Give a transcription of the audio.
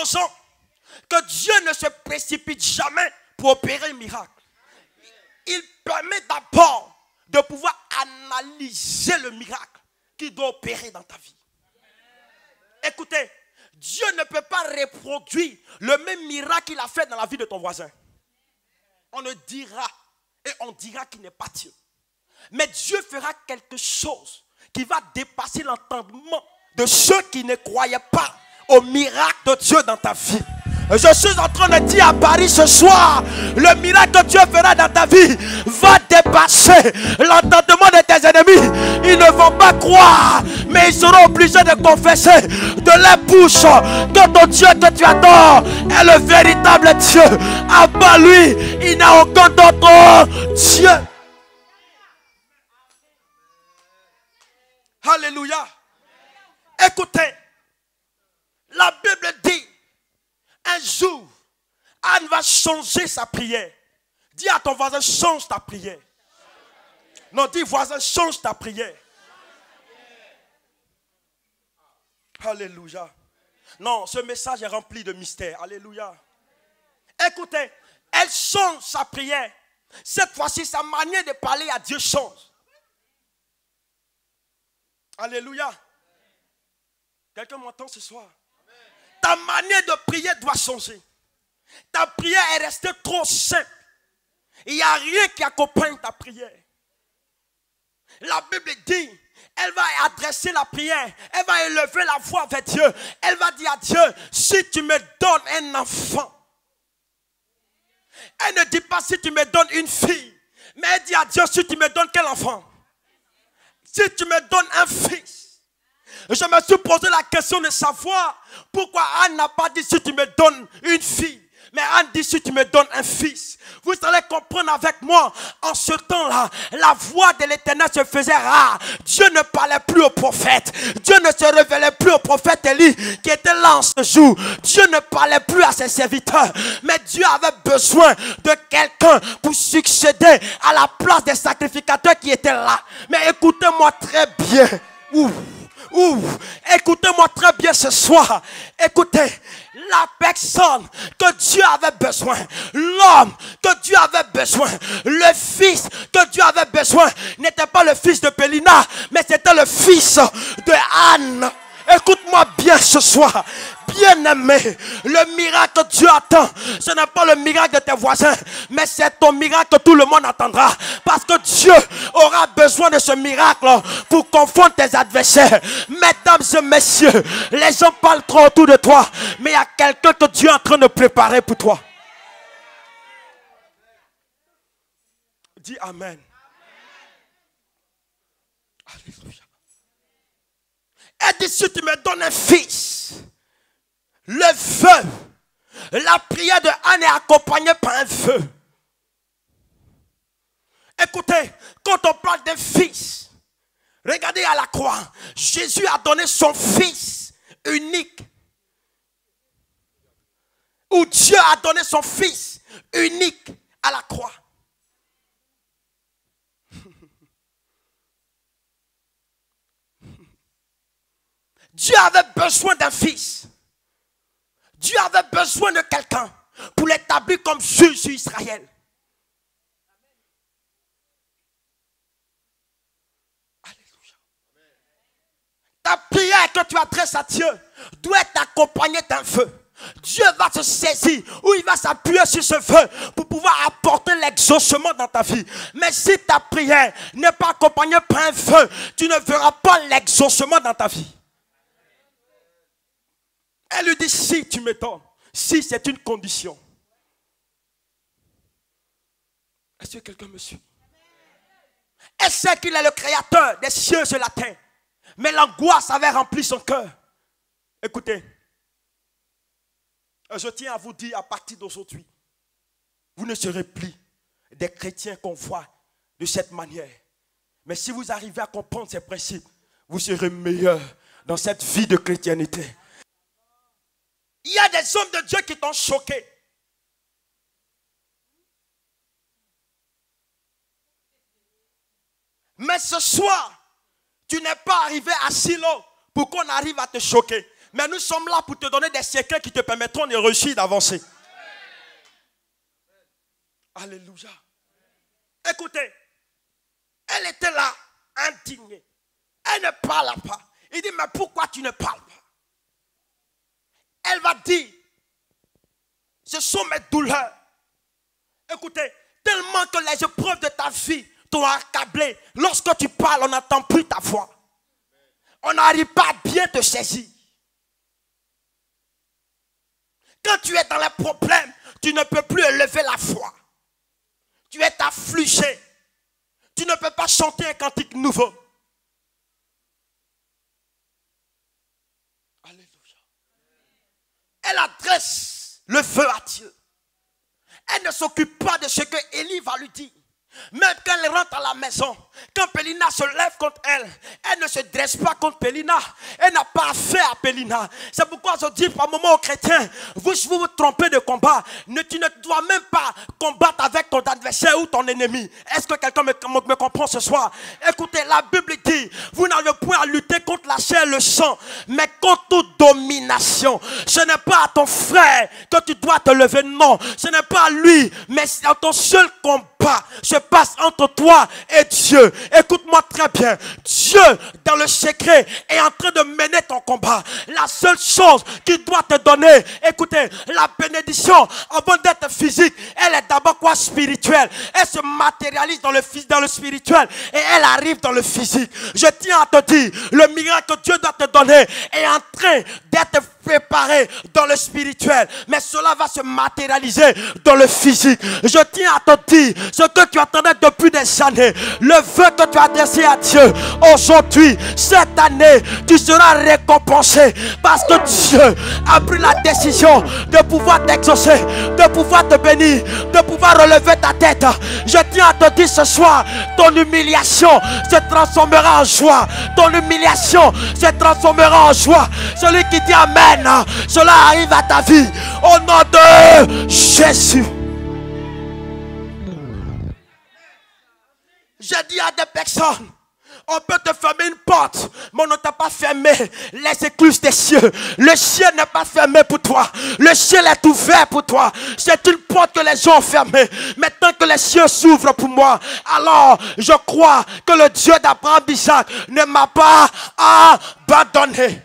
aux gens que Dieu ne se précipite jamais pour opérer un miracle. Il permet d'abord de pouvoir analyser le miracle qu'il doit opérer dans ta vie. Écoutez, Dieu ne peut pas reproduire le même miracle qu'il a fait dans la vie de ton voisin. On le dira et on dira qu'il n'est pas Dieu. Mais Dieu fera quelque chose qui va dépasser l'entendement de ceux qui ne croyaient pas au miracle de Dieu dans ta vie. Je suis en train de dire à Paris ce soir, le miracle que Dieu fera dans ta vie va dépasser l'entendement de tes ennemis. Ils ne vont pas croire, mais ils seront obligés de confesser de leur bouche que ton Dieu que tu adores est le véritable Dieu. À part lui, il n'y a aucun autre Dieu. Alléluia. Écoutez, la Bible dit, un jour, Anne va changer sa prière. Dis à ton voisin, change ta prière. Non, dis voisin, change ta prière. Alléluia. Non, ce message est rempli de mystère. Alléluia. Écoutez, elle change sa prière. Cette fois-ci, sa manière de parler à Dieu change. Alléluia. Quelqu'un m'entend ce soir? Ta manière de prier doit changer. Ta prière est restée trop simple. Il n'y a rien qui accompagne ta prière. La Bible dit, elle va adresser la prière. Elle va élever la voix vers Dieu. Elle va dire à Dieu, si tu me donnes un enfant. Elle ne dit pas si tu me donnes une fille. Mais elle dit à Dieu, si tu me donnes quel enfant? Si tu me donnes un fils. Je me suis posé la question de savoir pourquoi Anne n'a pas dit si tu me donnes une fille. Mais Anne dit si tu me donnes un fils. Vous allez comprendre avec moi, en ce temps-là, la voix de l'Éternel se faisait rare. Dieu ne parlait plus au prophète. Dieu ne se révélait plus au prophète Élie qui était là en ce jour. Dieu ne parlait plus à ses serviteurs. Mais Dieu avait besoin de quelqu'un pour succéder à la place des sacrificateurs qui étaient là. Mais écoutez-moi très bien. Écoutez-moi très bien ce soir. Écoutez, la personne que Dieu avait besoin, l'homme que Dieu avait besoin, le fils que Dieu avait besoin n'était pas le fils de Pélina, mais c'était le fils de Anne. Écoute-moi bien ce soir. Bien-aimé, le miracle que Dieu attend, ce n'est pas le miracle de tes voisins, mais c'est ton miracle que tout le monde attendra. Parce que Dieu aura besoin de ce miracle pour confondre tes adversaires. Mesdames et messieurs, les gens parlent trop autour de toi, mais il y a quelqu'un que Dieu est en train de préparer pour toi. Dis Amen. Alléluia. Elle dit, si tu me donnes un fils, le feu, la prière de Anne est accompagnée par un feu. Écoutez, quand on parle d'un fils, regardez à la croix, Jésus a donné son fils unique. Ou Dieu a donné son fils unique à la croix. Dieu avait besoin d'un fils. Dieu avait besoin de quelqu'un pour l'établir comme juge sur Israël. Alléluia. Ta prière que tu adresses à Dieu doit être accompagnée d'un feu. Dieu va se saisir ou il va s'appuyer sur ce feu pour pouvoir apporter l'exaucement dans ta vie. Mais si ta prière n'est pas accompagnée par un feu, tu ne verras pas l'exaucement dans ta vie. Elle lui dit, si tu me donnes, si c'est une condition. Est-ce que quelqu'un me suit? Elle sait qu'il est le créateur des cieux et la terre. Mais l'angoisse avait rempli son cœur. Écoutez, je tiens à vous dire à partir d'aujourd'hui, vous ne serez plus des chrétiens qu'on voit de cette manière. Mais si vous arrivez à comprendre ces principes, vous serez meilleurs dans cette vie de chrétienté. Il y a des hommes de Dieu qui t'ont choqué. Mais ce soir, tu n'es pas arrivé à si long pour qu'on arrive à te choquer. Mais nous sommes là pour te donner des secrets qui te permettront de réussir, d'avancer. Alléluia. Écoutez, elle était là, indignée. Elle ne parle pas. Il dit, mais pourquoi tu ne parles pas? Elle va dire, ce sont mes douleurs. Écoutez, tellement que les épreuves de ta vie t'ont accablé. Lorsque tu parles, on n'entend plus ta voix. On n'arrive pas à bien te saisir. Quand tu es dans les problèmes, tu ne peux plus élever la voix. Tu es affligé. Tu ne peux pas chanter un cantique nouveau. Alléluia. Elle adresse le feu à Dieu. Elle ne s'occupe pas de ce que Élie va lui dire. Même quand elle rentre à la maison, quand Pélina se lève contre elle, elle ne se dresse pas contre Pélina. Elle n'a pas affaire à Pélina. C'est pourquoi je dis par moment aux chrétiens, vous vous trompez de combat. Tu ne dois même pas combattre avec ton adversaire ou ton ennemi. Est-ce que quelqu'un me comprend ce soir? Écoutez, la Bible dit, vous n'avez point à lutter contre la chair et le sang, mais contre toute domination. Ce n'est pas à ton frère que tu dois te lever, non. Ce n'est pas à lui, mais c'est à ton seul combat. Se passe entre toi et Dieu. Écoute-moi très bien. Dieu, dans le secret, est en train de mener ton combat. La seule chose qu'il doit te donner, écoutez, la bénédiction, avant d'être physique, elle est d'abord quoi? Spirituelle. Elle se matérialise dans le spirituel et elle arrive dans le physique. Je tiens à te dire, le miracle que Dieu doit te donner est en train d'être préparé dans le spirituel, mais cela va se matérialiser dans le physique. Je tiens à te dire ce que tu attendais depuis des années, le vœu que tu as adressé à Dieu. Aujourd'hui, cette année, tu seras récompensé parce que Dieu a pris la décision de pouvoir t'exaucer, de pouvoir te bénir, de pouvoir relever ta tête. Je tiens à te dire ce soir, ton humiliation se transformera en joie. Ton humiliation se transformera en joie. Celui qui dit Amen, cela arrive à ta vie au nom de Jésus. J'ai dit à des personnes, on peut te fermer une porte, mais on ne t'a pas fermé les écluses des cieux. Le ciel n'est pas fermé pour toi. Le ciel est ouvert pour toi. C'est une porte que les gens ont fermée. Maintenant que les cieux s'ouvrent pour moi, alors je crois que le Dieu d'Abraham, d'Isaac ne m'a pas abandonné.